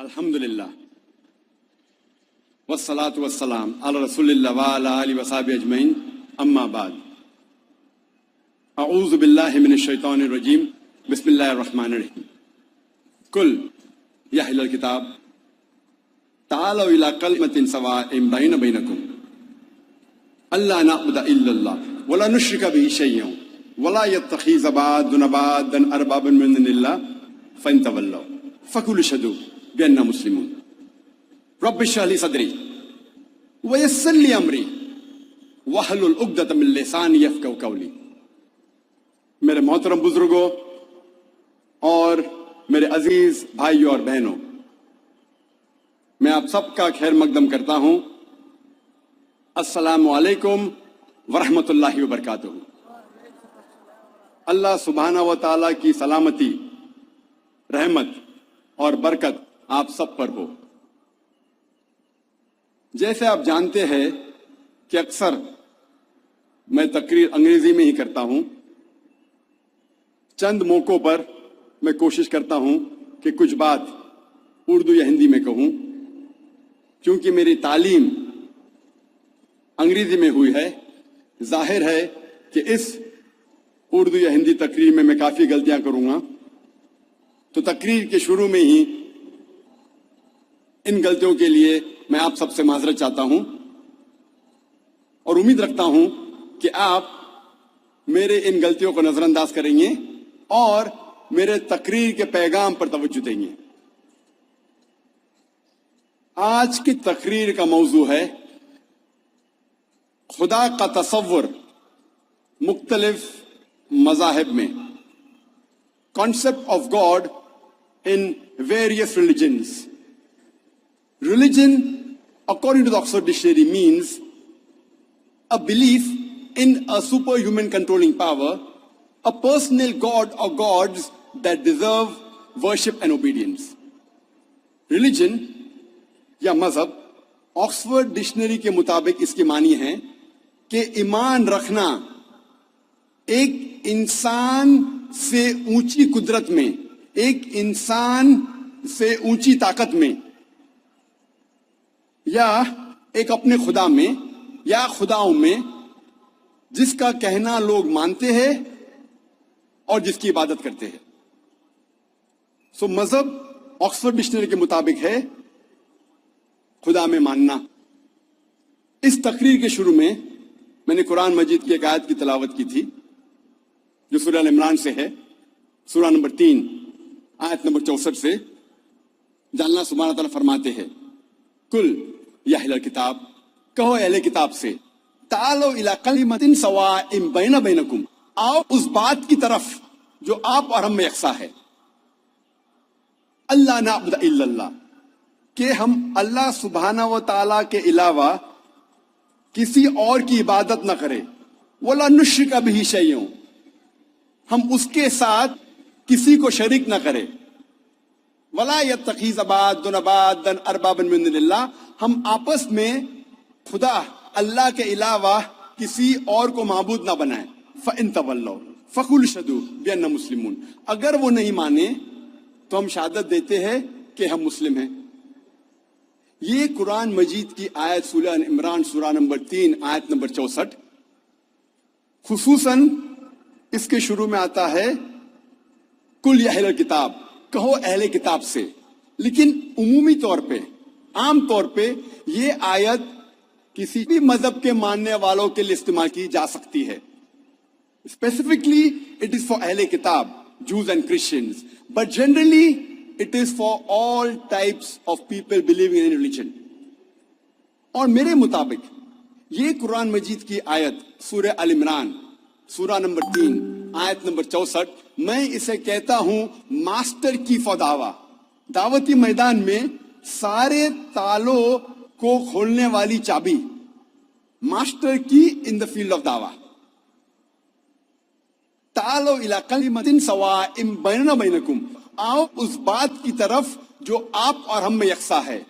अल्हम्दुलिल्लाह वस्सलातु वस्सलाम अला रसूलिल्लाह व अला आलिहि व सहबिहि अजमईन अम्मा बाद अऊज़ु बिल्लाहि मिनश शैतानिर रजीम बिस्मिल्लाहिर रहमानिर रहीम कुल या अहलल किताब तालौ इला कलिमतिन सवाइम बैनकुम अल्ला नअबुदा इल्लल्लाह वला नुश्रिका बिही शैय्यन वला यत्तखिज़ बअदुना बअदन अरबाबन मिन दुनिल्लाह फइन तवल्लौ फकुलू शदू बिअन्ना मुस्लिमून रब्बि इश्रह ली सदरी व यस्सिर ली अमरी वहलुल उक़दतम मिन लिसानी यफ़क़हू क़ौली। मेरे मोहतरम बुजुर्गों और मेरे अजीज भाइयों और बहनों, मैं आप सबका खैर मकदम करता हूं। अस्सलामु अलैकुम वरहमतुल्लाहि वबरकातुहू। अल्लाह सुब्हाना व तआला की सलामती, रहमत और बरकत आप सब पर हो। जैसे आप जानते हैं कि अक्सर मैं तकरीर अंग्रेजी में ही करता हूं, चंद मौकों पर मैं कोशिश करता हूं कि कुछ बात उर्दू या हिंदी में कहूं। क्योंकि मेरी तालीम अंग्रेजी में हुई है, जाहिर है कि इस उर्दू या हिंदी तकरीर में मैं काफी गलतियां करूंगा, तो तकरीर के शुरू में ही इन गलतियों के लिए मैं आप सबसे माजरत चाहता हूं और उम्मीद रखता हूं कि आप मेरे इन गलतियों को नजरअंदाज करेंगे और मेरे तकरीर के पैगाम पर तवज्जो देंगे। आज की तकरीर का मौजू है खुदा का तसव्वुर मुख्तलिफ मज़ाहिब में, concept of God in various religions. Religion, according to the Oxford Dictionary, means a belief in a superhuman controlling power, a personal god or gods that deserve worship and obedience. Religion या मजहब Oxford dictionary के मुताबिक इसकी मानी है कि ईमान रखना एक इंसान से ऊंची कुदरत में, एक इंसान से ऊंची ताकत में, या एक अपने खुदा में या खुदाओं में जिसका कहना लोग मानते हैं और जिसकी इबादत करते हैं। सो मजहब ऑक्सफोर्ड डिक्शनरी के मुताबिक है खुदा में मानना। इस तकरीर के शुरू में मैंने कुरान मजीद की एक आयत की तिलावत की थी जो सूरह अल इमरान से है, सूरह नंबर 3 आयत नंबर 64 से। अल्लाह सुब्हानहू व तआला फरमाते हैं, कुल या अहलल किताब, कहो अहले किताब से, तालो इला कलिमतिन सवाइम बैनकुम, आओ उस बात की तरफ जो आप और हम में यकसा है। अल्लाह नअबुदा इल्लल्लाह, कि हम अल्लाह सुब्हाना व तआला के अलावा किसी और की इबादत न करें। वला नुश्रिका बिही शैय्यन, हम उसके साथ किसी को शरीक न करें। वला यत्तखिज़ बअदुना बअदन अरबाबन मिन दुनिल्लाह, हम आपस में खुदा अल्लाह के अलावा किसी और को माबूद ना बनाए। फ़इन तवल्लौ फ़कुलू शदू बिअन्ना मुस्लिमून, अगर वो नहीं माने तो हम शहादत देते हैं कि हम मुस्लिम हैं। ये कुरान मजीद की आयत सूरह अल इमरान सूरह नंबर 3 आयत नंबर 64 खुसूसन इसके शुरू में आता है, कुल या अहलल किताब, कहो अहले किताब से। लेकिन उमूमी तौर पे, आम तौर पे ये आयत किसी भी मजहब के मानने वालों के लिए इस्तेमाल की जा सकती है। स्पेसिफिकली इट इज फॉर अहले किताब, Jews and Christians, but generally it is for all types of people believing in religion. और मेरे मुताबिक ये कुरान मजीद की आयत सूरह अल इमरान सूरह नंबर 3 आयत नंबर 64, मैं इसे कहता हूं मास्टर की फॉर दावा। दावती मैदान में सारे तालों को खोलने वाली चाबी, मास्टर की इन द फील्ड ऑफ दावा। तालो इला कलिमतिन सवाइम बैनकुम, आओ उस बात की तरफ जो आप और हम में यकसा है।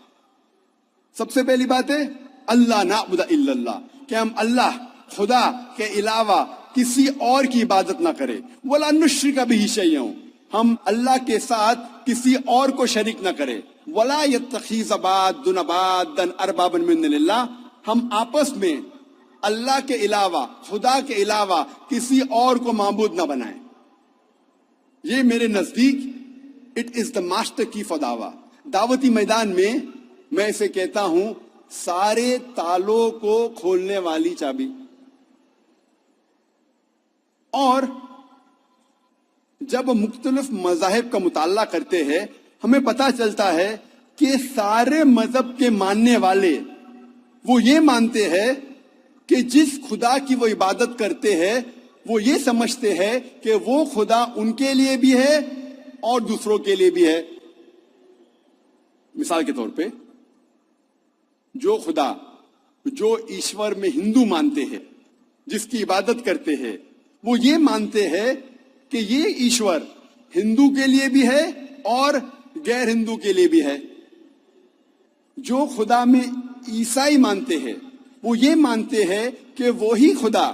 सबसे पहली बात है अल्लाह नअबुदा इल्लल्लाह, कि हम अल्लाह खुदा के अलावा किसी और की इबादत ना करे। वला नुश्रिका बिही शैय्यन, हम अल्लाह के साथ किसी और को शरीक न करें। वला यत्तखीज़ बादन अरबाबन मिन दुनिल्लाह, हम आपस में अल्लाह के अलावा, खुदा के अलावा किसी और को माबूद न बनाएं। ये मेरे नजदीक इट इज द मास्टर की फॉर दावा। दावती मैदान में मैं इसे कहता हूं सारे तालों को खोलने वाली चाबी। और जब मुख्तलिफ मज़ाहिब का मुताला करते हैं, हमें पता चलता है कि सारे मजहब के मानने वाले वो ये मानते हैं कि जिस खुदा की वो इबादत करते हैं, वो ये समझते हैं कि वो खुदा उनके लिए भी है और दूसरों के लिए भी है। मिसाल के तौर पे, जो खुदा, जो ईश्वर में हिंदू मानते हैं, जिसकी इबादत करते हैं, वो ये मानते हैं कि ये ईश्वर हिंदू के लिए भी है और गैर हिंदू के लिए भी है। जो खुदा में ईसाई मानते हैं, वो ये मानते हैं कि वही खुदा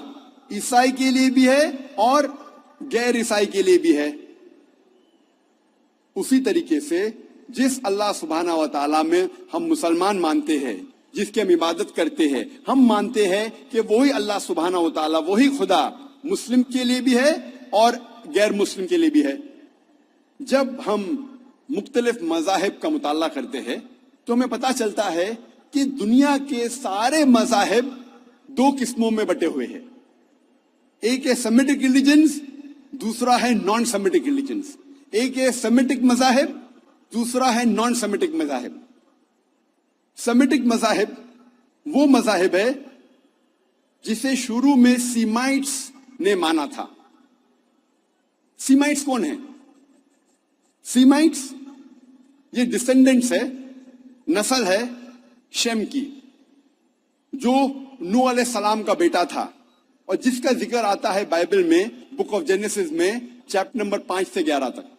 ईसाई के लिए भी है और गैर ईसाई के लिए भी है। उसी तरीके से जिस अल्लाह सुब्हाना व तआला में हम मुसलमान मानते हैं, जिसकी हम इबादत करते हैं, हम मानते हैं कि वही अल्लाह सुब्हाना व तआला, वही खुदा मुस्लिम के लिए भी है और गैर मुस्लिम के लिए भी है। जब हम मुख्तलिफ मज़ाहिब का मुताला करते हैं तो हमें पता चलता है कि दुनिया के सारे मज़ाहिब दो किस्मों में बटे हुए हैं। एक है सेमिटिक रिलीजन्स, दूसरा है नॉन सेमिटिक रिलीजन्स। एक है सेमिटिक मज़ाहिब, दूसरा है नॉन सेमिटिक मज़ाहिब। सेमिटिक मज़ाहिब वो मज़ाहिब है जिसे शुरू में सीमाइट्स ने माना था। सीमाइट्स कौन है? सीमाइट्स ये डिसेंडेंट्स है, नस्ल है शेम की, जो नूह अलैहिस्सलाम का बेटा था और जिसका जिक्र आता है बाइबल में, बुक ऑफ जेनेसिस में, चैप्टर नंबर 5 से 11 तक।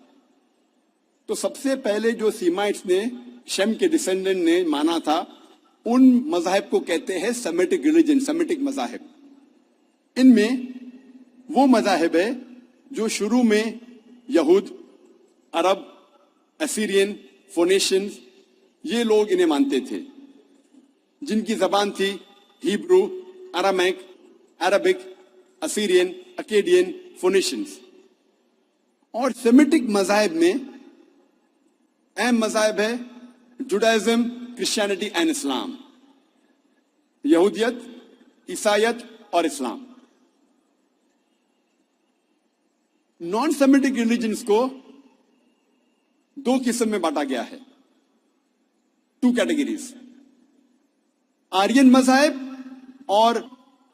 तो सबसे पहले जो सीमाइट्स ने, शेम के डिसेंडेंट ने माना था, उन मज़ाहिब को कहते हैं सेमिटिक रिलीजन, सेमिटिक मज़ाहिब। इनमें वो मज़ाहिब है जो शुरू में यहूद, अरब, असीरियन, फोनेशियंस, ये लोग इन्हें मानते थे, जिनकी जबान थी हिब्रू, अरामैक, अरबिक, असीरियन, अकेडियन, फोनेशियंस। और सेमिटिक मज़ाहिब में अहम मज़ाहिब है जुडाइज्म, क्रिश्चियनिटी एंड इस्लाम। यहूदियत, ईसाइयत और इस्लाम। नॉन सेमिटिक रिलीजन्स को दो किस्म में बांटा गया है, टू कैटेगरीज, आर्यन मज़ाहिब और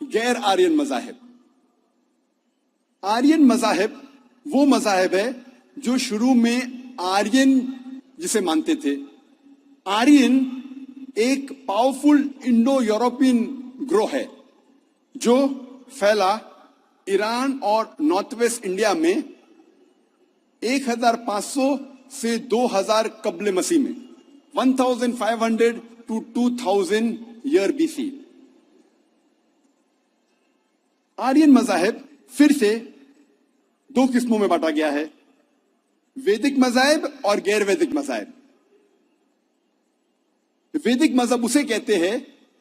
गैर आर्यन मज़ाहिब। आर्यन मज़ाहिब वो मज़ाहिब है जो शुरू में आर्यन जिसे मानते थे। आर्यन एक पावरफुल इंडो यूरोपियन ग्रोह है जो फैला ईरान और नॉर्थ वेस्ट इंडिया में 1500 से 2000 कब्ल मसीह में, 1500 to 2000 ईयर बीसी। आर्यन मज़ाहिब फिर से दो किस्मों में बांटा गया है, वैदिक मज़ाहिब और गैर वैदिक मज़ाहिब। वैदिक मज़हब उसे कहते हैं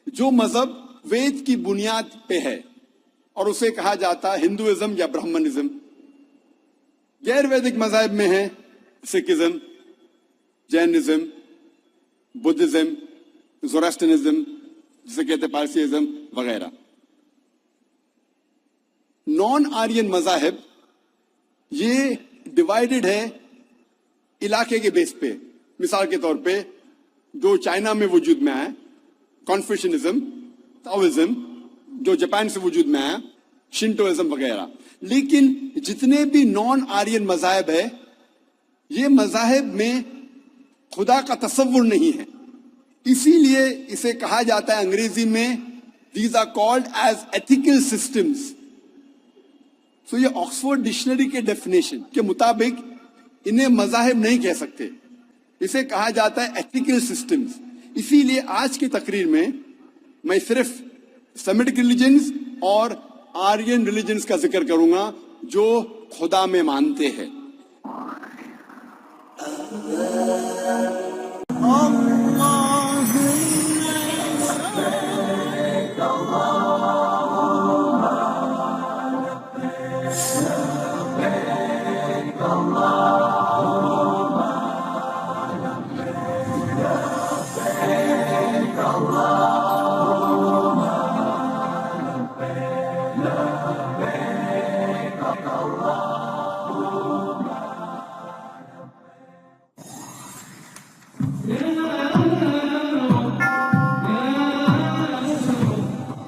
जो मज़हब वेद की बुनियाद पे है और उसे कहा जाता है हिंदुइज्म या ब्राह्मणिज्म। गैर वैदिक मज़ाहिब में है सिखिज्म, जैनिज्म, बुद्धिज्म, ज़ोरास्ट्रियनिज्म, जिसे कहते हैं पारसीइज्म वगैरह। नॉन आर्यन मज़ाहिब ये डिवाइडेड है इलाके के बेस पे। मिसाल के तौर पे जो चाइना में वजूद में आया, कॉन्फ्यूशनिज्म, ताओइज्म, जो जापान से वजूद में आया, शिंटोइज्म वगैरह। लेकिन जितने भी नॉन आर्यन मज़ाहिब है, ये मज़ाहिब में खुदा का तसव्वुर नहीं है। इसीलिए इसे कहा जाता है अंग्रेजी में, these are called as ethical systems. So ये ऑक्सफोर्ड डिक्शनरी के डेफिनेशन के मुताबिक इन्हें मज़ाहिब नहीं कह सकते, इसे कहा जाता है एथिकल सिस्टम्स। इसीलिए आज की तकरीर में मैं सिर्फ सेमिटिक रिलीजन्स और आर्यन रिलीजन्स का जिक्र करूंगा जो खुदा में मानते हैं।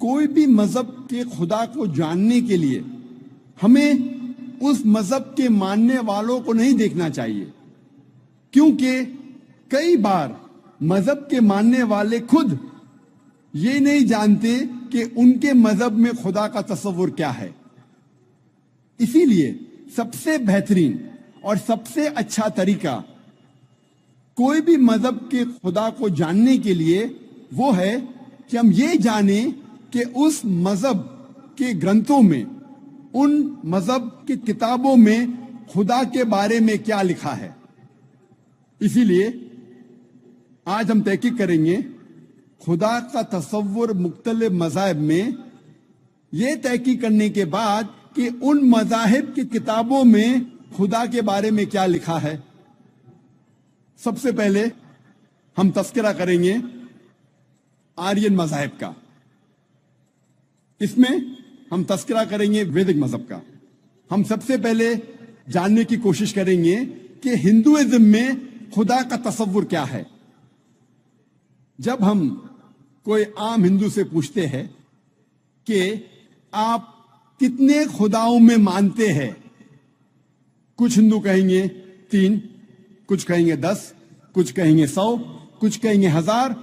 कोई भी मजहब के खुदा को जानने के लिए हमें उस मजहब के मानने वालों को नहीं देखना चाहिए, क्योंकि कई बार मजहब के मानने वाले खुद ये नहीं जानते कि उनके मजहब में खुदा का तस्वुर क्या है। इसीलिए सबसे बेहतरीन और सबसे अच्छा तरीका कोई भी मजहब के खुदा को जानने के लिए वो है कि हम ये जाने कि उस मजहब के ग्रंथों में, उन मजहब की किताबों में खुदा के बारे में क्या लिखा है। इसीलिए आज हम तहकीक करेंगे खुदा का तस्वुर मुख्तलिफ मज़ाहिब में, यह तहकीक करने के बाद कि उन मज़ाहिब की किताबों में खुदा के बारे में क्या लिखा है। सबसे पहले हम तस्करा करेंगे आर्यन मज़ाहिब का। इसमें हम तस्करा करेंगे वैदिक मजहब का। हम सबसे पहले जानने की कोशिश करेंगे कि हिंदुइज्म में खुदा का तस्वुर क्या है। जब हम कोई आम हिंदू से पूछते हैं कि आप कितने खुदाओं में मानते हैं, कुछ हिंदू कहेंगे 3, कुछ कहेंगे 10, कुछ कहेंगे 100, कुछ कहेंगे 1000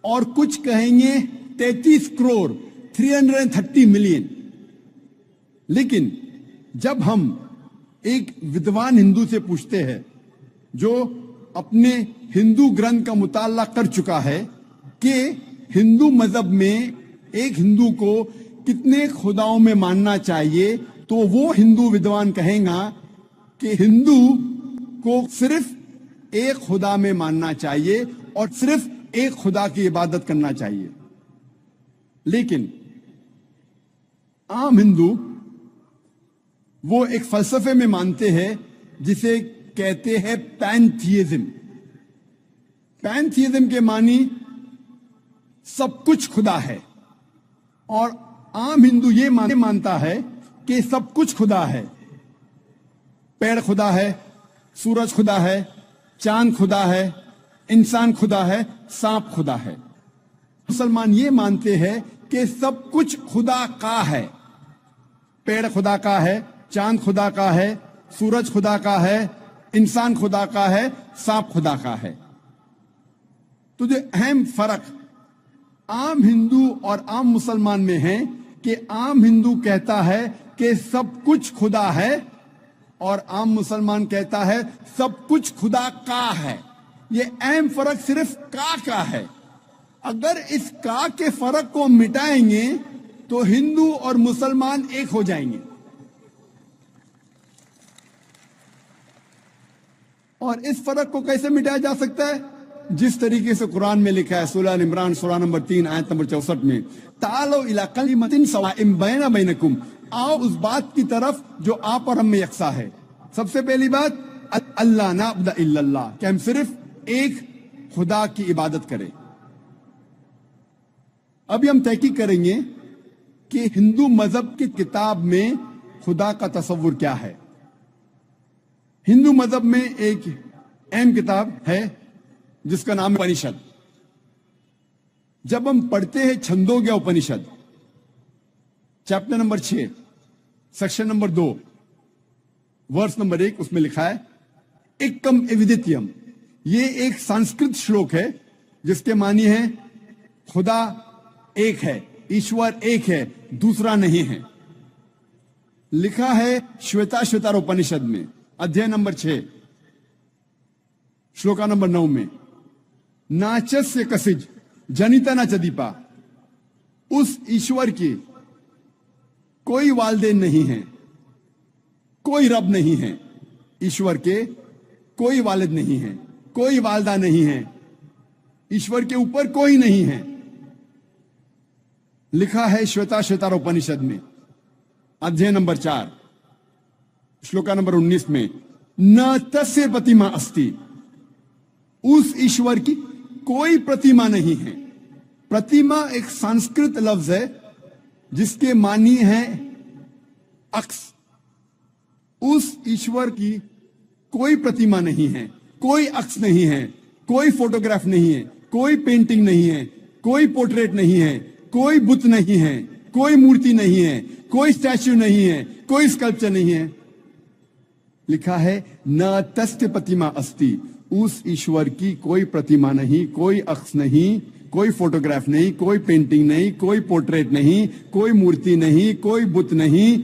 और कुछ कहेंगे 33 करोड़ 330 मिलियन। लेकिन जब हम एक विद्वान हिंदू से पूछते हैं जो अपने हिंदू ग्रंथ का मुताला कर चुका है कि हिंदू मजहब में एक हिंदू को कितने खुदाओं में मानना चाहिए, तो वो हिंदू विद्वान कहेगा कि हिंदू को सिर्फ एक खुदा में मानना चाहिए और सिर्फ एक खुदा की इबादत करना चाहिए। लेकिन आम हिंदू वो एक फलसफे में मानते हैं जिसे कहते हैं पैंथियज्म। पैंथियज्म के मानी सब कुछ खुदा है, और आम हिंदू ये मानता है कि सब कुछ खुदा है। पेड़ खुदा है, सूरज खुदा है, चांद खुदा है, इंसान खुदा है, सांप खुदा है। मुसलमान ये मानते हैं कि सब कुछ खुदा का है। पेड़ खुदा का है, चांद खुदा का है, सूरज खुदा का है, इंसान खुदा का है, सांप खुदा का है। तो जो अहम फर्क आम हिंदू और आम मुसलमान में है कि आम हिंदू कहता है कि सब कुछ खुदा है और आम मुसलमान कहता है सब कुछ खुदा का है। ये अहम फर्क सिर्फ का है। अगर इस का के फर्क को मिटाएंगे तो हिंदू और मुसलमान एक हो जाएंगे। और इस फर्क को कैसे मिटाया जा सकता है? जिस तरीके से कुरान में लिखा है, सूरह इमरान सूरह नंबर 3 आयत नंबर 64 में, तालो इला कलिमतिन सवाइम बैना बैनकुम, आओ उस बात की तरफ जो आप और हम में यकसा है। सबसे पहली बात अल्लाह नाबुद इल्लल्लाह, कि हम सिर्फ एक खुदा की इबादत करें। अभी हम तहकीक करेंगे कि हिंदू मजहब की किताब में खुदा का तस्वुर क्या है। हिंदू मजहब में एक अहम किताब है जिसका नाम है उपनिषद। जब हम पढ़ते हैं Chandogya Upanishad chapter number 6 section number 2 verse number 1, उसमें लिखा है एकम एविदित्यम। ये एक संस्कृत श्लोक है जिसके मानी है खुदा एक है, ईश्वर एक है, दूसरा नहीं है। लिखा है श्वेता श्वेतार उपनिषद में अध्याय नंबर 6 श्लोका नंबर 9 में, नाचस्य कसिज जनिता न चदीपा, उस ईश्वर की कोई वालदेन नहीं है, कोई रब नहीं है। ईश्वर के कोई वालिद नहीं है, कोई वालदा नहीं है, ईश्वर के ऊपर कोई नहीं है। लिखा है श्वेताश्वेतार उपनिषद में, अध्याय नंबर 4, श्लोका नंबर 19 में, न तस्य प्रतिमा अस्ति, उस ईश्वर की कोई प्रतिमा नहीं है। प्रतिमा एक संस्कृत लफ्ज है जिसके मानी है अक्स। उस ईश्वर की कोई प्रतिमा नहीं है, कोई अक्स नहीं है, कोई फोटोग्राफ नहीं है, कोई पेंटिंग नहीं है, कोई पोर्ट्रेट नहीं है, कोई बुत नहीं है, कोई मूर्ति नहीं है, कोई स्टैच्यू नहीं है, कोई स्कल्पचर नहीं है। लिखा है न तस्य प्रतिमा अस्ति, उस ईश्वर की कोई प्रतिमा नहीं, कोई अक्स नहीं, कोई फोटोग्राफ नहीं, कोई पेंटिंग नहीं, कोई पोर्ट्रेट नहीं, कोई मूर्ति नहीं, कोई बुत नहीं,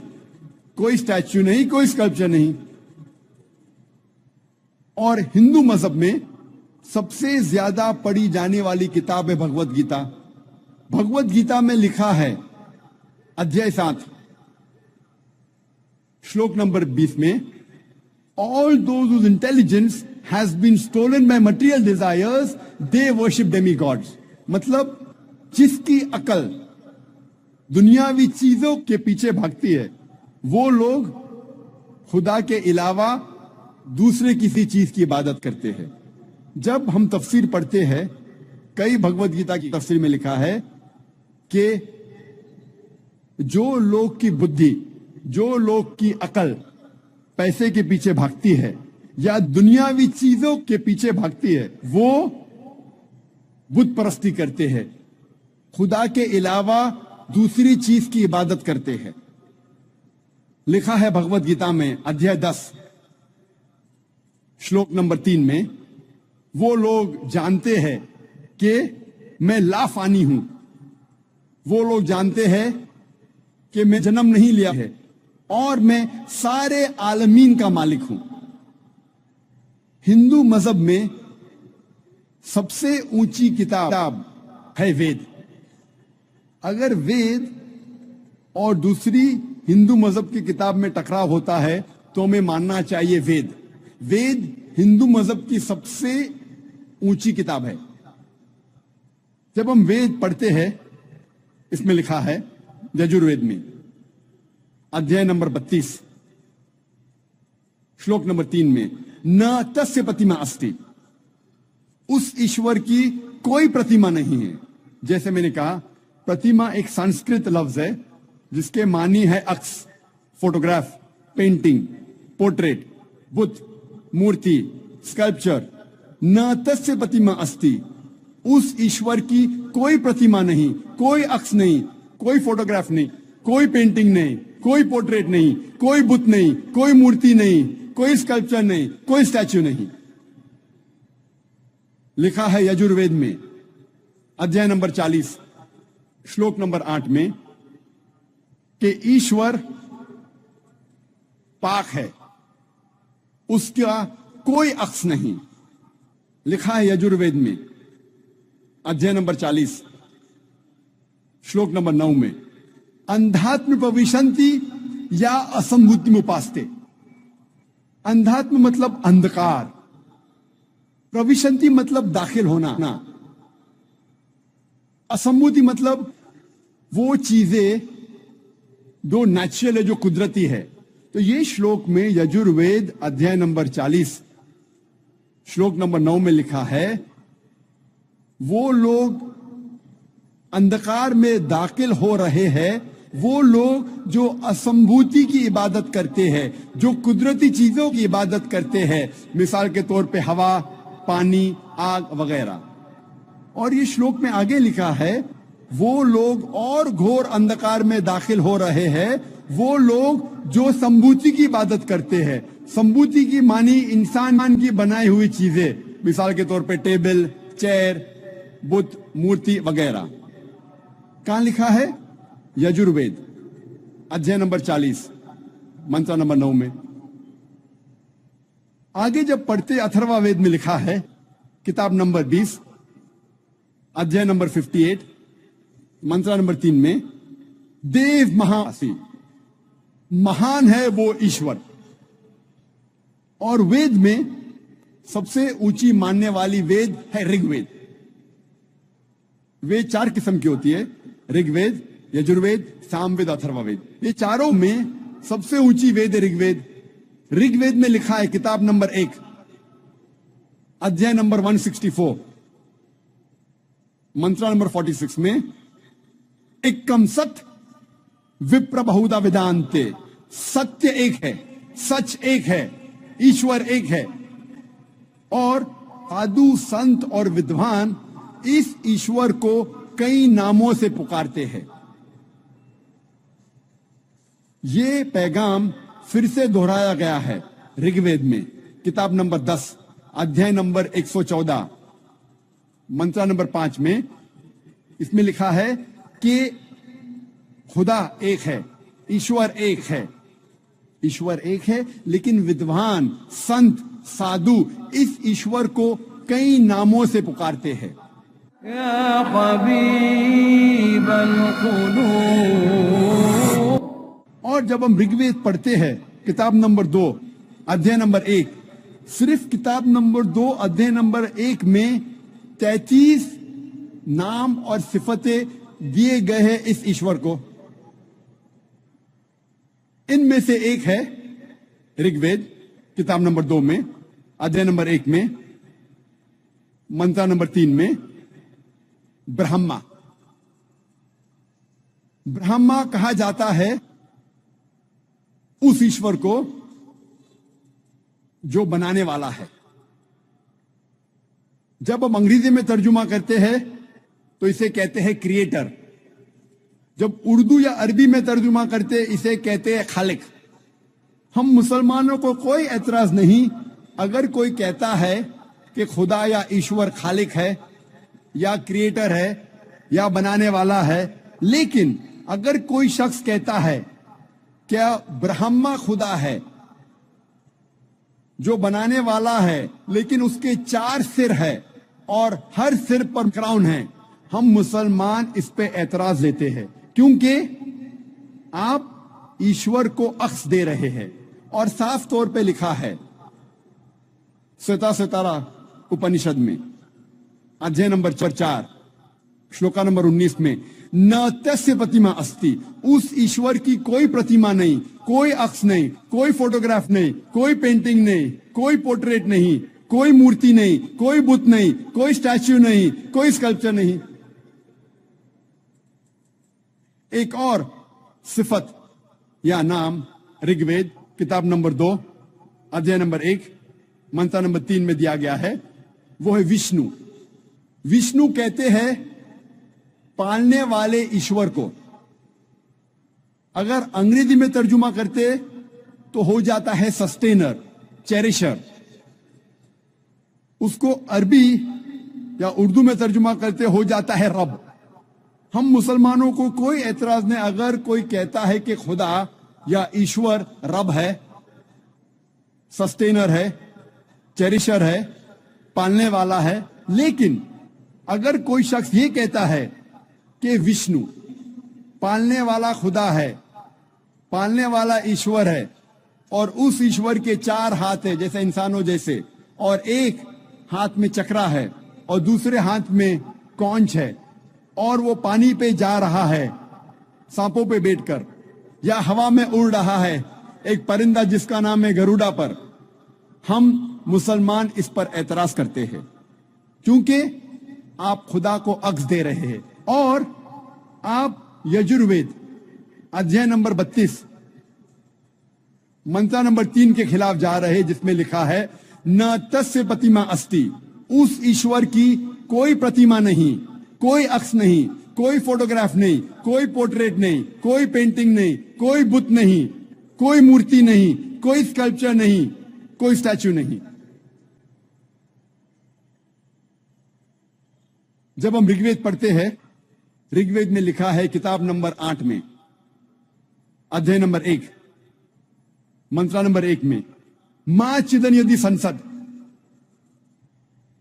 कोई स्टैच्यू नहीं, कोई स्कल्पचर नहीं। और हिंदू मजहब में सबसे ज्यादा पढ़ी जाने वाली किताब है भगवत गीता। भगवत गीता में लिखा है अध्याय 7 श्लोक नंबर 20 में, all those whose intelligence has been stolen by material desires, they worship demigods। मतलब जिसकी अकल दुनियावी चीजों के पीछे भागती है, वो लोग खुदा के अलावा दूसरे किसी चीज की इबादत करते हैं। जब हम तफसीर पढ़ते हैं, कई भगवत गीता की तफसीर में लिखा है कि जो लोग की बुद्धि, जो लोग की अकल पैसे के पीछे भागती है या दुनियावी चीजों के पीछे भागती है, वो बुत परस्ती करते हैं, खुदा के अलावा दूसरी चीज की इबादत करते हैं। लिखा है भगवत गीता में अध्याय 10 श्लोक नंबर 3 में, वो लोग जानते हैं कि मैं लाफानी हूं, वो लोग जानते हैं कि मैं जन्म नहीं लिया है और मैं सारे आलमीन का मालिक हूं। हिंदू मजहब में सबसे ऊंची किताब है वेद। अगर वेद और दूसरी हिंदू मजहब की किताब में टकराव होता है तो हमें मानना चाहिए वेद। वेद हिंदू मजहब की सबसे ऊंची किताब है। जब हम वेद पढ़ते हैं, इसमें लिखा है यजुर्वेद में अध्याय नंबर 32 श्लोक नंबर 3 में, न तस्य प्रतिमा अस्ति, उस ईश्वर की कोई प्रतिमा नहीं है। जैसे मैंने कहा, प्रतिमा एक संस्कृत लफ्ज है जिसके मानी है अक्स, फोटोग्राफ, पेंटिंग, पोर्ट्रेट, बुत, मूर्ति, स्कल्पचर। न तस्य प्रतिमा अस्ति, उस ईश्वर की कोई प्रतिमा नहीं, कोई अक्स नहीं, कोई फोटोग्राफ नहीं, कोई पेंटिंग नहीं, कोई पोर्ट्रेट नहीं, कोई बुत नहीं, कोई मूर्ति नहीं, कोई स्कल्पचर नहीं, कोई स्टैच्यू नहीं। लिखा है यजुर्वेद में अध्याय नंबर 40 श्लोक नंबर 8 में कि ईश्वर पाक है, उसका कोई अक्स नहीं। लिखा है यजुर्वेद में अध्याय नंबर 40 श्लोक नंबर 9 में, अंधात्म प्रविशंति या असंभूति उपास्ते। अंधात्म मतलब अंधकार, प्रविशंति मतलब दाखिल होना ना, असंभूति मतलब वो चीजें जो नेचुरल है, जो कुदरती है। तो ये श्लोक में यजुर्वेद अध्याय नंबर 40 श्लोक नंबर 9 में लिखा है, वो लोग अंधकार में दाखिल हो रहे हैं, वो लोग जो असंभूति की इबादत करते हैं, जो कुदरती चीजों की इबादत करते हैं, मिसाल के तौर पे हवा, पानी, आग वगैरह। और ये श्लोक में आगे लिखा है, वो लोग और घोर अंधकार में दाखिल हो रहे हैं, वो लोग जो संभूति की इबादत करते हैं। संभूति की मानी इंसान की बनाई हुई चीजें, मिसाल के तौर पे टेबल, चेयर, बुत, मूर्ति वगैरह। कहां लिखा है? यजुर्वेद अध्याय नंबर 40 मंत्र नंबर 9 में। आगे जब पढ़ते अथर्ववेद में लिखा है, किताब नंबर 20, अध्याय नंबर 58, मंत्र नंबर 3 में, देव महासी, महान है वो ईश्वर। और वेद में सबसे ऊंची मानने वाली वेद है ऋग्वेद। वेद 4 किस्म की होती है, ऋग्वेद, यजुर्वेद, सामवेद, अथर्ववेद। ये चारों में सबसे ऊंची वेद है ऋग्वेद। ऋग्वेद में लिखा है, किताब नंबर 1, अध्याय नंबर 164, मंत्र नंबर 46 में, एकम सत विप्र बहुधा वेदांते, सत्य एक है, सच एक है, ईश्वर एक है। और साधु संत और विद्वान इस ईश्वर को कई नामों से पुकारते हैं। ये पैगाम फिर से दोहराया गया है ऋग्वेद में, किताब नंबर 10, अध्याय नंबर 114, मंत्र नंबर 5 में। इसमें लिखा है कि खुदा एक है, ईश्वर एक है, ईश्वर एक है, लेकिन विद्वान, संत, साधु इस ईश्वर को कई नामों से पुकारते हैं। या हबीबल कुलूब। और जब हम ऋग्वेद पढ़ते हैं, किताब नंबर 2, अध्याय नंबर 1, सिर्फ किताब नंबर 2, अध्याय नंबर 1 में 33 नाम और सिफतें दिए गए हैं इस ईश्वर को। इनमें से एक है ऋग्वेद, किताब नंबर 2 में, अध्याय नंबर 1 में, मंत्र नंबर 3 में, ब्रह्मा। ब्रह्मा कहा जाता है उस ईश्वर को जो बनाने वाला है। जब हम अंग्रेजी में तर्जुमा करते हैं तो इसे कहते हैं क्रिएटर। जब उर्दू या अरबी में तर्जुमा करते इसे कहते हैं खालिक। हम मुसलमानों को कोई एतराज नहीं अगर कोई कहता है कि खुदा या ईश्वर खालिक है या क्रिएटर है या बनाने वाला है, लेकिन अगर कोई शख्स कहता है क्या ब्रह्मा खुदा है जो बनाने वाला है, लेकिन उसके 4 सिर है और हर सिर पर क्राउन है, हम मुसलमान इस पे एतराज देते हैं, क्योंकि आप ईश्वर को अक्स दे रहे हैं। और साफ तौर पे लिखा है श्वेता उपनिषद में, अध्याय नंबर 4, श्लोका नंबर 19 में, न तस्य प्रतिमा अस्ति, उस ईश्वर की कोई प्रतिमा नहीं, कोई अक्स नहीं, कोई फोटोग्राफ नहीं, कोई पेंटिंग नहीं, कोई पोर्ट्रेट नहीं, कोई मूर्ति नहीं, कोई बुत नहीं, कोई स्टैच्यू नहीं, कोई स्कल्पचर नहीं। एक और सिफत या नाम ऋग्वेद, किताब नंबर 2, अध्याय नंबर 1, मंत्र नंबर 3 में दिया गया है, वो है विष्णु। विष्णु कहते हैं पालने वाले ईश्वर को। अगर अंग्रेजी में तर्जुमा करते तो हो जाता है सस्टेनर, चेरिशर। उसको अरबी या उर्दू में तर्जुमा करते हो जाता है रब। हम मुसलमानों को कोई एतराज नहीं अगर कोई कहता है कि खुदा या ईश्वर रब है, सस्टेनर है, चेरिशर है, पालने वाला है। लेकिन अगर कोई शख्स ये कहता है कि विष्णु पालने वाला खुदा है, पालने वाला ईश्वर है, और उस ईश्वर के 4 हाथ है जैसे इंसानों जैसे, और एक हाथ में चक्रा है और दूसरे हाथ में कौंच है, और वो पानी पे जा रहा है सांपों पे बैठकर, या हवा में उड़ रहा है एक परिंदा जिसका नाम है गरुड़ा पर, हम मुसलमान इस पर एतराज करते हैं, क्योंकि आप खुदा को अक्स दे रहे हैं। और आप यजुर्वेद अध्याय नंबर 32 मंत्र नंबर 3 के खिलाफ जा रहे हैं, जिसमें लिखा है न तस्य प्रतिमा अस्ति, उस ईश्वर की कोई प्रतिमा नहीं, कोई अक्स नहीं, कोई फोटोग्राफ नहीं, कोई पोर्ट्रेट नहीं, कोई पेंटिंग नहीं, कोई बुत नहीं, कोई मूर्ति नहीं, कोई स्कल्पचर नहीं, कोई स्टैच्यू नहीं। जब हम ऋग्वेद पढ़ते हैं, ऋग्वेद में लिखा है किताब नंबर 8 में, अध्याय नंबर 1, मंत्र नंबर 1 में, मां चिदन यदि संसद,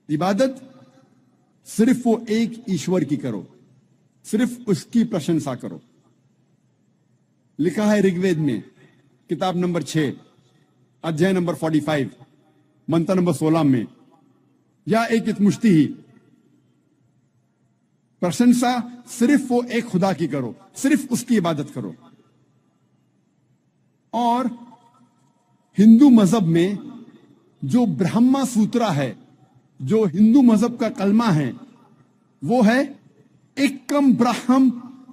इबादत सिर्फ वो एक ईश्वर की करो, सिर्फ उसकी प्रशंसा करो। लिखा है ऋग्वेद में किताब नंबर 6 अध्याय नंबर 45 मंत्र नंबर 16 में, या एक मुश्ती ही, प्रशंसा सिर्फ वो एक खुदा की करो, सिर्फ उसकी इबादत करो। और हिंदू मजहब में जो ब्रह्मा सूत्रा है, जो हिंदू मजहब का कलमा है, वो है एकम ब्रह्म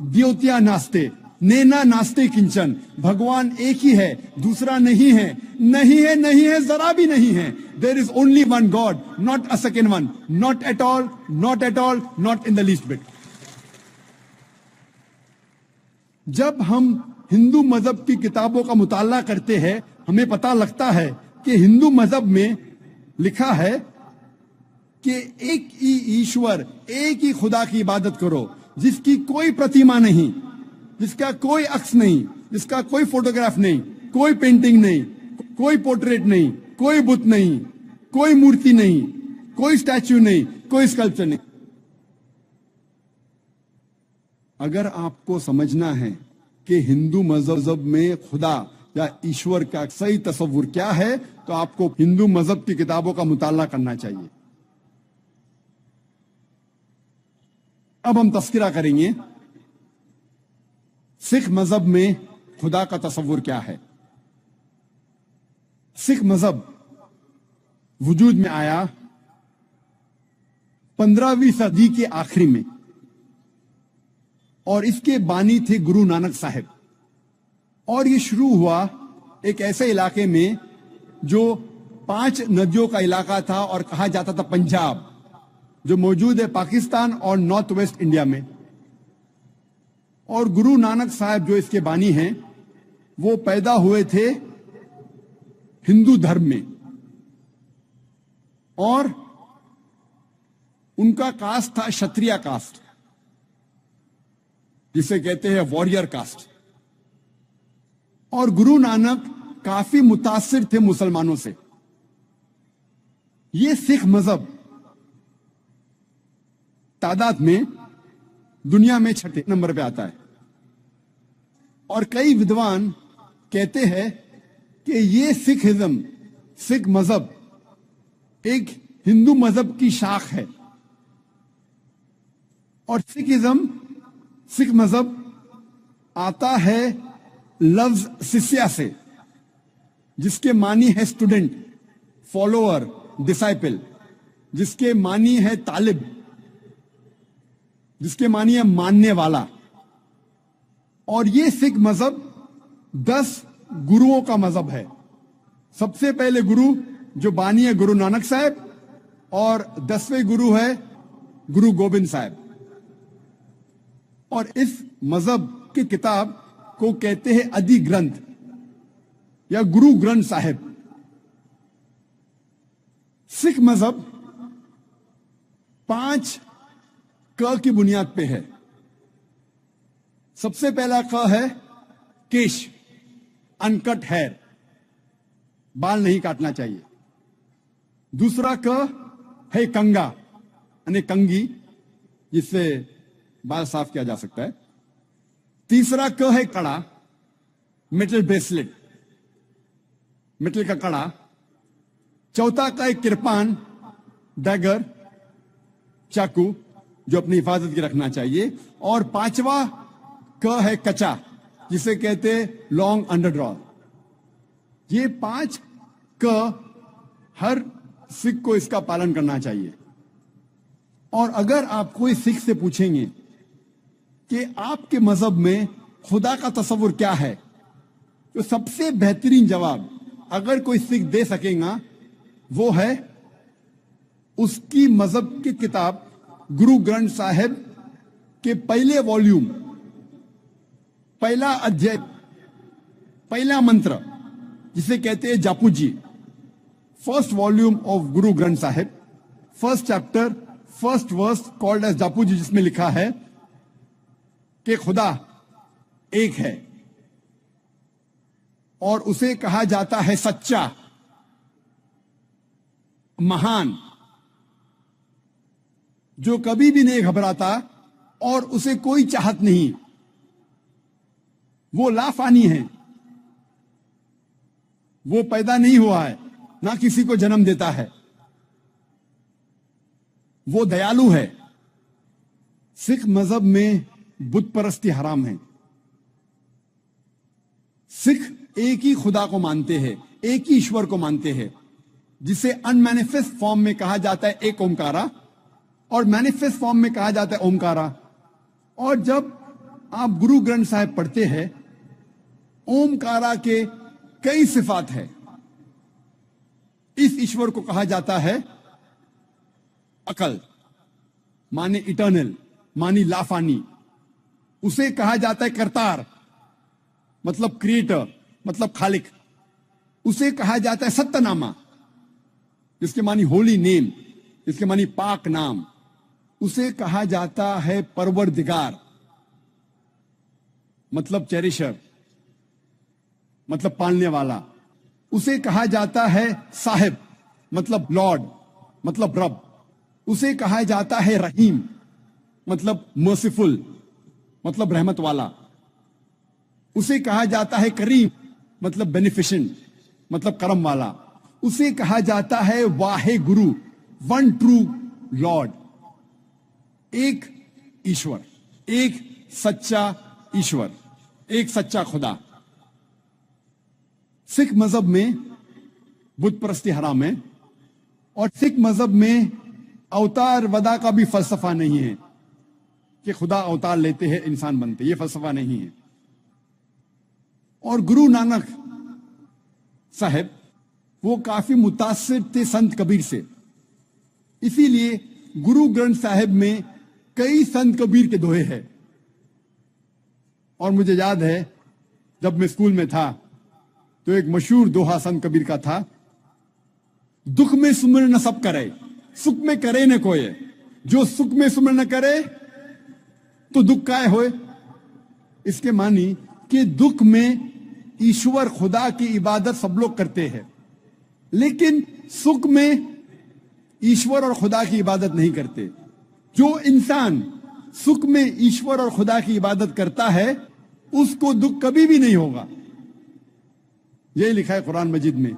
द्योत्या नास्ते नेना नास्ते किंचन। भगवान एक ही है, दूसरा नहीं है, नहीं है, नहीं है, जरा भी नहीं है। There is only one god, not a second one, not at all, not at all, not in the least bit. जब हम हिंदू मजहब की किताबों का मुताला करते हैं, हमें पता लगता है कि हिंदू मजहब में लिखा है कि एक ही ईश्वर, एक ही खुदा की इबादत करो, जिसकी कोई प्रतिमा नहीं, जिसका कोई अक्स नहीं, जिसका कोई फोटोग्राफ नहीं, कोई पेंटिंग नहीं, कोई पोर्ट्रेट नहीं, कोई बुत नहीं, कोई मूर्ति नहीं, कोई स्टैच्यू नहीं, कोई स्कल्पचर नहीं। अगर आपको समझना है कि हिंदू मजहब में खुदा या ईश्वर का सही तस्वुर क्या है, तो आपको हिंदू मजहब की किताबों का मुताला करना चाहिए। अब हम तस्करा करेंगे सिख मजहब में खुदा का तस्वुर क्या है। सिख मजहब वजूद में आया 15वीं सदी के आखिरी में, और इसके बानी थे गुरु नानक साहिब। और ये शुरू हुआ एक ऐसे इलाके में जो 5 नदियों का इलाका था और कहा जाता था पंजाब, जो मौजूद है पाकिस्तान और नॉर्थ वेस्ट इंडिया में। और गुरु नानक साहब जो इसके बानी हैं, वो पैदा हुए थे हिंदू धर्म में, और उनका कास्ट था क्षत्रिय कास्ट, जिसे कहते हैं वॉरियर कास्ट। और गुरु नानक काफी मुतासिर थे मुसलमानों से। ये सिख मजहब तादाद में दुनिया में 6 नंबर पे आता है, और कई विद्वान कहते हैं कि ये सिखिज्म, सिख मजहब एक हिंदू मजहब की शाख है। और सिखिज्म, सिख मजहब आता है लफ्ज शिष्या से, जिसके मानी है स्टूडेंट, फॉलोअर, डिसाइपल, जिसके मानी है तालिब, जिसके मानी है मानने वाला। और ये सिख मजहब 10 गुरुओं का मजहब है। सबसे पहले गुरु जो बानी है गुरु नानक साहब, और 10वें गुरु है गुरु गोबिंद साहब। और इस मजहब की किताब को कहते हैं आदि ग्रंथ या गुरु ग्रंथ साहिब। सिख मजहब 5 क की बुनियाद पे है। सबसे पहला क है केश, अनकट हेयर, बाल नहीं काटना चाहिए। दूसरा क है कंगा, यानी कंगी, जिससे बाल साफ किया जा सकता है। तीसरा क है कड़ा, मेटल ब्रेसलेट, मेटल का कड़ा। चौथा का है किरपान, डैगर, चाकू, जो अपनी हिफाजत की रखना चाहिए। और 5वां क है कचा, जिसे कहते हैं लॉन्ग अंडरड्रॉ। ये 5 क हर सिख को इसका पालन करना चाहिए। और अगर आप कोई सिख से पूछेंगे कि आपके मजहब में खुदा का तस्वुर क्या है, तो सबसे बेहतरीन जवाब अगर कोई सिख दे सकेगा वो है उसकी मजहब की किताब गुरु ग्रंथ साहिब के पहले वॉल्यूम, पहला अध्याय, पहला मंत्र, जिसे कहते हैं Japu ji. First volume of Guru Granth Sahib, first chapter, first verse called as Japu ji, जिसमें लिखा है कि खुदा एक है और उसे कहा जाता है सच्चा, महान, जो कभी भी नहीं घबराता और उसे कोई चाहत नहीं, वो लाफानी है, वो पैदा नहीं हुआ है, ना किसी को जन्म देता है, वो दयालु है। सिख मजहब में बुत परस्ती हराम है। सिख एक ही खुदा को मानते हैं, एक ही ईश्वर को मानते हैं, जिसे अनमैनिफेस्ट फॉर्म में कहा जाता है एक ओमकारा और मैनिफेस्ट फॉर्म में कहा जाता है ओमकारा। और जब आप गुरु ग्रंथ साहिब पढ़ते हैं, ओमकारा के कई सिफात है। इस ईश्वर को कहा जाता है अकल, माने इटर्नल, मानी लाफानी। उसे कहा जाता है करतार, मतलब क्रिएटर, मतलब खालिक। उसे कहा जाता है सत्यनामा, जिसके मानी होली नेम, जिसके मानी पाक नाम। उसे कहा जाता है परवरदिगार, मतलब चेरिशर, मतलब पालने वाला। उसे कहा जाता है साहिब, मतलब लॉर्ड, मतलब रब। उसे कहा जाता है रहीम, मतलब मर्सीफुल, मतलब रहमत वाला। उसे कहा जाता है करीम, मतलब बेनिफिशेंट, मतलब करम वाला। उसे कहा जाता है Wahe Guru, one true Lord, एक ईश्वर, एक सच्चा ईश्वर, एक सच्चा खुदा। सिख मजहब में बुत परस्ती हराम है और सिख मजहब में अवतार वदा का भी फलसफा नहीं है कि खुदा अवतार लेते हैं, इंसान बनते, ये फलसफा नहीं है। और गुरु नानक साहब वो काफी मुतासिर थे संत कबीर से, इसीलिए गुरु ग्रंथ साहिब में कई संत कबीर के दोहे हैं। और मुझे याद है जब मैं स्कूल में था तो एक मशहूर दोहा संत कबीर का था, दुख में सुमिर न सब करे, सुख में करे न कोई। जो सुख में सुमिर न करे तो दुख काय होए। इसके मानी कि दुख में ईश्वर खुदा की इबादत सब लोग करते हैं, लेकिन सुख में ईश्वर और खुदा की इबादत नहीं करते। जो इंसान सुख में ईश्वर और खुदा की इबादत करता है उसको दुख कभी भी नहीं होगा। यही लिखा है कुरान मजीद में,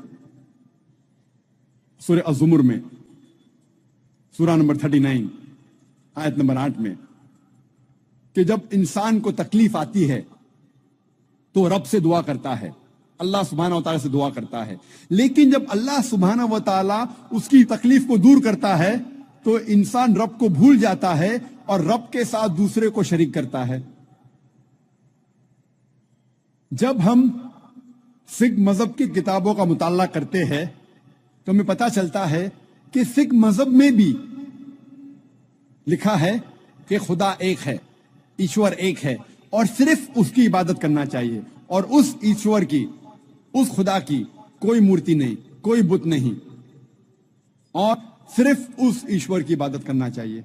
सूरह अज़्ज़ुमर में, सूरा नंबर 39 आयत नंबर 8 में, कि जब इंसान को तकलीफ आती है तो रब से दुआ करता है, अल्लाह सुब्हानहू व तआला से दुआ करता है। लेकिन जब अल्लाह सुब्हानहू व तआला उसकी तकलीफ को दूर करता है तो इंसान रब को भूल जाता है और रब के साथ दूसरे को शरीक करता है। जब हम सिख मजहब की किताबों का मुताला करते हैं तो हमें पता चलता है कि सिख मजहब में भी लिखा है कि खुदा एक है, ईश्वर एक है और सिर्फ उसकी इबादत करना चाहिए। और उस ईश्वर की, उस खुदा की कोई मूर्ति नहीं, कोई बुत नहीं, और सिर्फ उस ईश्वर की इबादत करना चाहिए।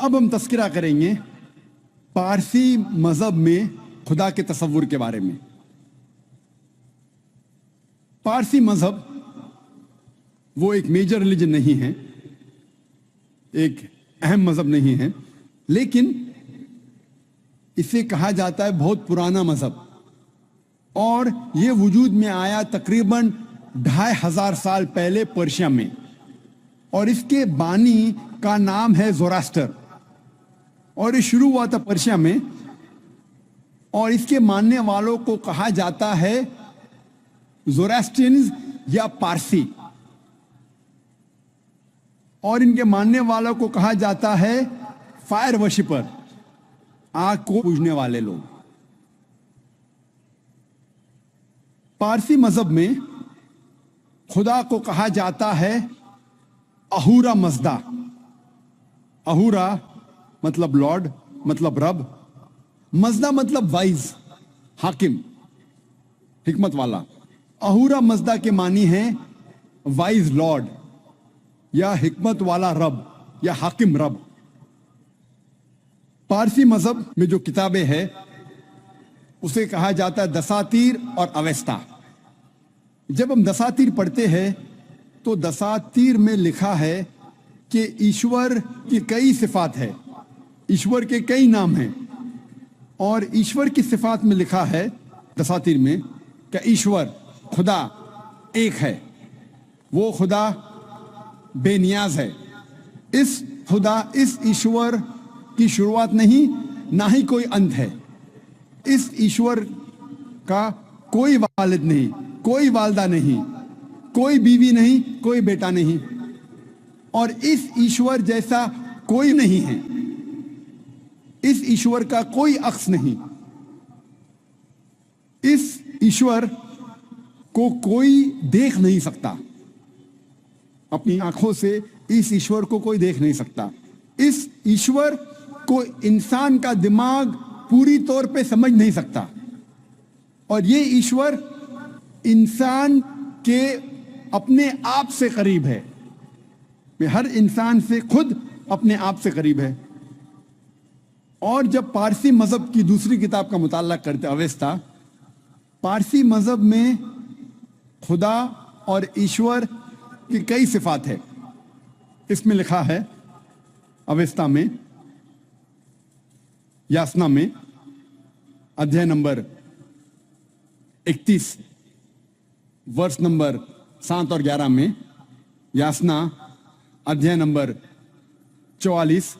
अब हम तस्करा करेंगे पारसी मजहब में खुदा के तस्वुर के बारे में। पारसी मजहब वो एक मेजर रिलीजन नहीं है, एक अहम मजहब नहीं है, लेकिन इसे कहा जाता है बहुत पुराना मजहब, और ये वजूद में आया तकरीबन 2500 साल पहले पर्शिया में, और इसके बानी का नाम है ज़ोरास्टर, और ये शुरू हुआ था पर्शिया में, और इसके मानने वालों को कहा जाता है ज़ोरास्ट्रियंस या पारसी, और इनके मानने वालों को कहा जाता है फायर वर्शिपर, आग को पूजने वाले लोग। पारसी मजहब में खुदा को कहा जाता है अहूरा मजदा। अहूरा मतलब लॉर्ड, मतलब रब, मजदा मतलब वाइज, हाकिम, हिकमत वाला। अहूरा मजदा के मानी है वाइज लॉर्ड या हिकमत वाला रब या हाकिम रब। पारसी मजहब में जो किताबें हैं उसे कहा जाता है दसातीर और अवेस्ता। जब हम दसातीर पढ़ते हैं तो दसातीर में लिखा है कि ईश्वर की कई सिफात है, ईश्वर के कई नाम हैं, और ईश्वर की सिफात में लिखा है दसातीर में कि ईश्वर खुदा एक है, वो खुदा बेनियाज है। इस खुदा, इस ईश्वर की शुरुआत नहीं, ना ही कोई अंत है। इस ईश्वर का कोई वालिद नहीं, कोई वालदा नहीं, कोई बीवी नहीं, कोई बेटा नहीं, और इस ईश्वर जैसा कोई नहीं है। इस ईश्वर का कोई अक्स नहीं। इस ईश्वर को कोई देख नहीं सकता, अपनी आंखों से इस ईश्वर को कोई देख नहीं सकता। इस ईश्वर को इंसान का दिमाग पूरी तौर पे समझ नहीं सकता, और ये ईश्वर इंसान के अपने आप से करीब है, हर इंसान से खुद अपने आप से करीब है। और जब पारसी मजहब की दूसरी किताब का मुताला करते अवेस्ता, पारसी मजहब में खुदा और ईश्वर की कई सिफात है। इसमें लिखा है अवेस्ता में, यासना में, अध्याय नंबर 31 वर्ष नंबर 7 और 11 में, यासना अध्याय नंबर 44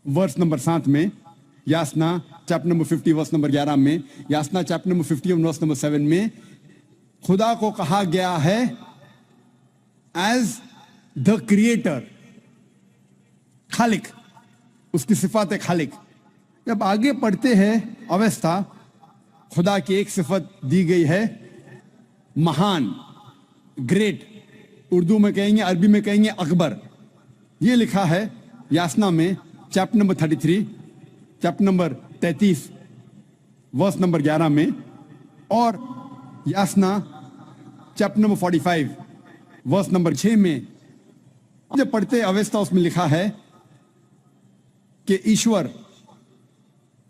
वर्ष नंबर 7 में, यासना चैप्टर नंबर 50 वर्ष नंबर 11 में, यासना चैप्टर नंबर 51 वर्ष नंबर 7 में खुदा को कहा गया है एज द क्रिएटर, खालिक, उसकी सिफात है खालिक। जब आगे पढ़ते हैं अवेस्ता, खुदा की एक सिफत दी गई है महान, ग्रेट, उर्दू में कहेंगे, अरबी में कहेंगे अकबर। ये लिखा है यासना में chapter number 33, chapter number 33 verse number 11 में, और Yasna chapter number 45 verse number 6 में। जब पढ़ते अवेस्ता, उसमें लिखा है कि ईश्वर,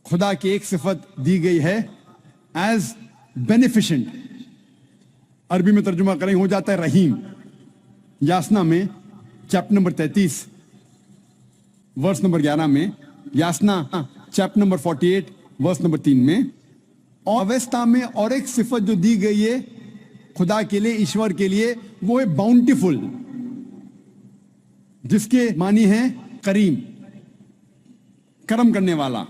खुदा की एक सिफत दी गई है एज बेनिफिशेंट, अरबी में तर्जुमा करें हो जाता है रहीम। यासना में चैप्टर नंबर 33 वर्स नंबर 11 में, यासना चैप्टर नंबर 48 वर्स नंबर 3 में, और अवेस्ता में और एक सिफत जो दी गई है खुदा के लिए, ईश्वर के लिए, वो है बाउंटीफुल, जिसके मानी है करीम, करम करने वाला।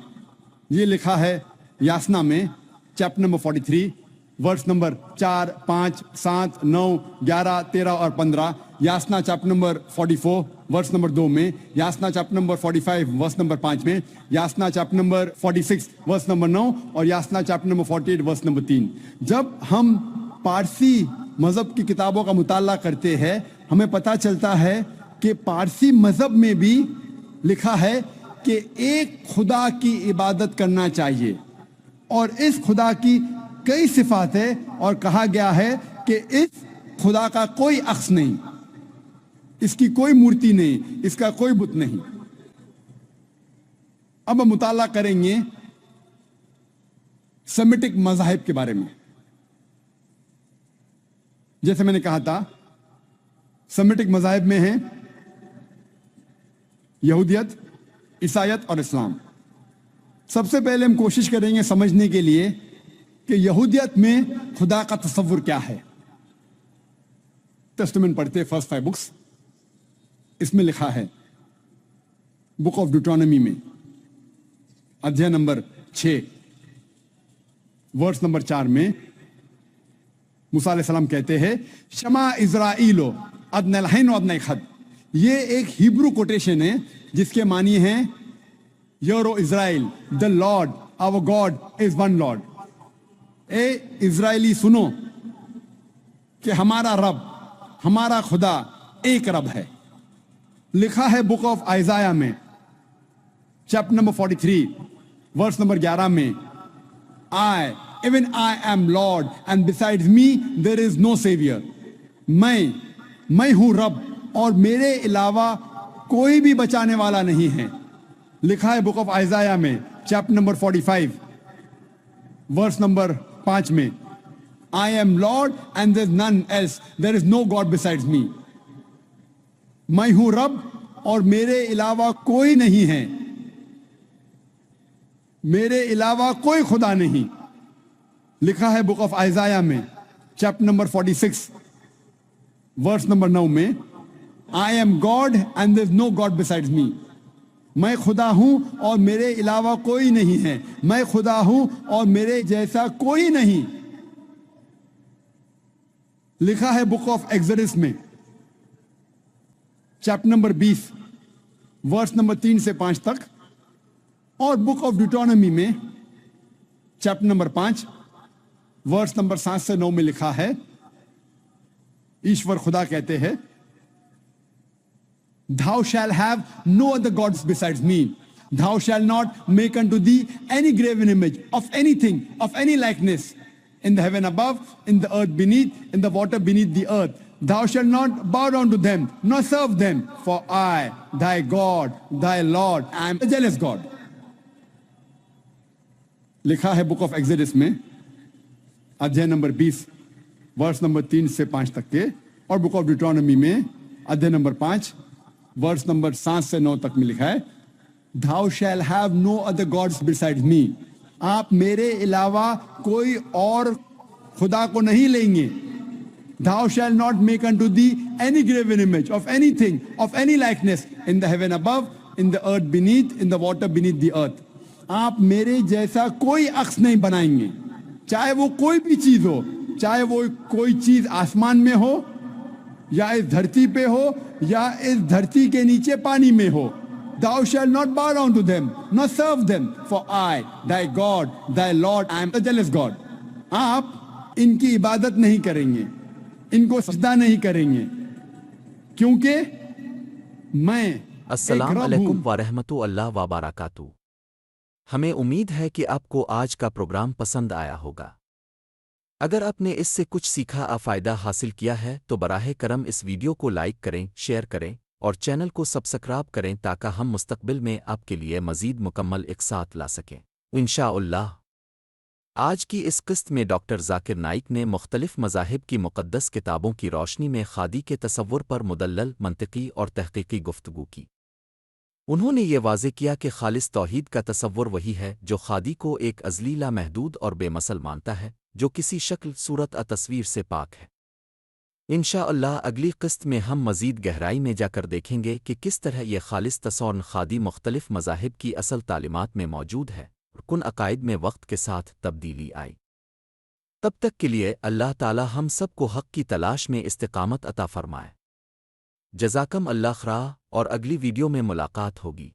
ये लिखा है यासना में चैप्टर नंबर 43 वर्स नंबर 4, 5, 7, 9, 11, 13 और 15, यासना चैप्टर नंबर 44 वर्स नंबर 2 में, यासना चैप्टर नंबर 45 वर्स नंबर 5 में, यासना चैप्टर नंबर 46 वर्स नंबर 9 और Yasna chapter number 48 verse number 3। जब हम पारसी मजहब की किताबों का मुताला करते हैं, हमें पता चलता है कि पारसी मजहब में भी लिखा है कि एक खुदा की इबादत करना चाहिए, और इस खुदा की कई सिफात है, और कहा गया है कि इस खुदा का कोई अक्स नहीं, इसकी कोई मूर्ति नहीं, इसका कोई बुत नहीं। अब हम मुताला करेंगे सेमिटिक मज़ाहिब के बारे में। जैसे मैंने कहा था, सेमिटिक मज़ाहिब में है यहूदियत, ईसाईयत और इस्लाम। सबसे पहले हम कोशिश करेंगे समझने के लिए कि यहूदियत में खुदा का तसव्वुर क्या है। टेस्टामेंट पढ़ते फर्स्ट 5 बुक्स, इसमें लिखा है बुक ऑफ ड्यूटोनॉमी में अध्याय नंबर 6 वर्स नंबर 4 में मूसा अलैहिस्सलाम कहते हैं, शमा इज़राइलो अदनलहैन अदनै खद। ये एक हिब्रू कोटेशन है जिसके मानी है यूरो Israel, the Lord our God is one Lord. ए इज़राइली सुनो कि हमारा रब, हमारा खुदा एक रब है। लिखा है बुक ऑफ आइजाया में चैप्टर नंबर 43 वर्स नंबर 11 में, even I am Lord and besides me there is no saviour. मैं हूं रब और मेरे अलावा कोई भी बचाने वाला नहीं है। लिखा है बुक ऑफ आइजाया में चैप्टर नंबर 45 वर्स नंबर 5 में, I am Lord and there is none else, there is no god besides me. मैं हूं रब और मेरे अलावा कोई नहीं है, मेरे अलावा कोई खुदा नहीं। लिखा है बुक ऑफ आइजाया में चैप्टर नंबर 46 वर्स नंबर 9 में, I am God and there is no god besides me. मैं खुदा हूं और मेरे अलावा कोई नहीं है, मैं खुदा हूं और मेरे जैसा कोई नहीं। लिखा है बुक ऑफ एक्सोडस में चैप्टर नंबर 20 वर्स नंबर 3 से 5 तक, और बुक ऑफ ड्यूटोनॉमी में चैप्टर नंबर 5 वर्स नंबर 7 से 9 में लिखा है, ईश्वर खुदा कहते हैं, Thou shall have no other gods besides me. Thou shall not make unto thee any graven image of anything, of any likeness, in the heaven above, in the earth beneath, in the water beneath the earth. Thou shalt not bow down to them, nor serve them, for I, thy God, thy Lord, am a jealous God. लिखा है book of exodus में अध्याय number 20 verse number 3 से 5 तक के, और book of ड्यूटोनॉमी में अध्याय नंबर 5 वर्स नंबर 7 से 9 तक में लिखा है, Thou shall have no other gods besides me. आप मेरे अलावा कोई और खुदा को नहीं लेंगे। Thou shall not make unto thee any graven image of anything, of any likeness, in the heaven above, in the earth beneath, in the water beneath the earth. आप मेरे जैसा कोई अक्स नहीं बनाएंगे, चाहे वो कोई भी चीज हो, चाहे वो कोई चीज आसमान में हो या इस धरती पे हो या इस धरती के नीचे पानी में हो। Thou shalt not bow down to them, nor serve them, for I, thy God, thy Lord, I am a jealous God. आप इनकी इबादत नहीं करेंगे, इनको सजदा नहीं करेंगे, क्योंकि मैं अस्सलाम अलैकुम वरहमतुल्लाह व बरकातुहू। हमें उम्मीद है कि आपको आज का प्रोग्राम पसंद आया होगा। अगर आपने इससे कुछ सीखा या फ़ायदा हासिल किया है तो बराहे करम इस वीडियो को लाइक करें, शेयर करें और चैनल को सब्सक्राइब करें ताकि हम मुस्तकबिल में आपके लिए मज़ीद मुकम्मल एक साथ ला सकें इंशाअल्लाह। आज की इस किस्त में डॉक्टर जाकिर नाइक ने मुख्तलिफ मज़ाहिब की मुक़द्दस किताबों की रोशनी में खादी के तसव्वुर पर मुदल्लल, मंतिकी और तहक़ीक़ी गुफ्तगू की। उन्होंने ये वाज़े किया कि खालिस तौहीद का तसव्वुर वही है जो खादी को एक अज़लीला, महदूद और बेमसल मानता है, जो किसी शक्ल, सूरत या तस्वीर से पाक है। इंशाअल्लाह अगली किस्त में हम मज़ीद गहराई में जाकर देखेंगे कि किस तरह यह खालिस तसौन खादी मुख्तलिफ मज़ाहिब की असल तालीमात में मौजूद है और कुन अकायद में वक्त के साथ तब्दीली आई। तब तक के लिए अल्लाह ताला हम सब को हक़ की तलाश में इस्तिक़ामत अता फ़रमाए। जज़ाकम अल्लाह खैर, और अगली वीडियो में मुलाकात होगी।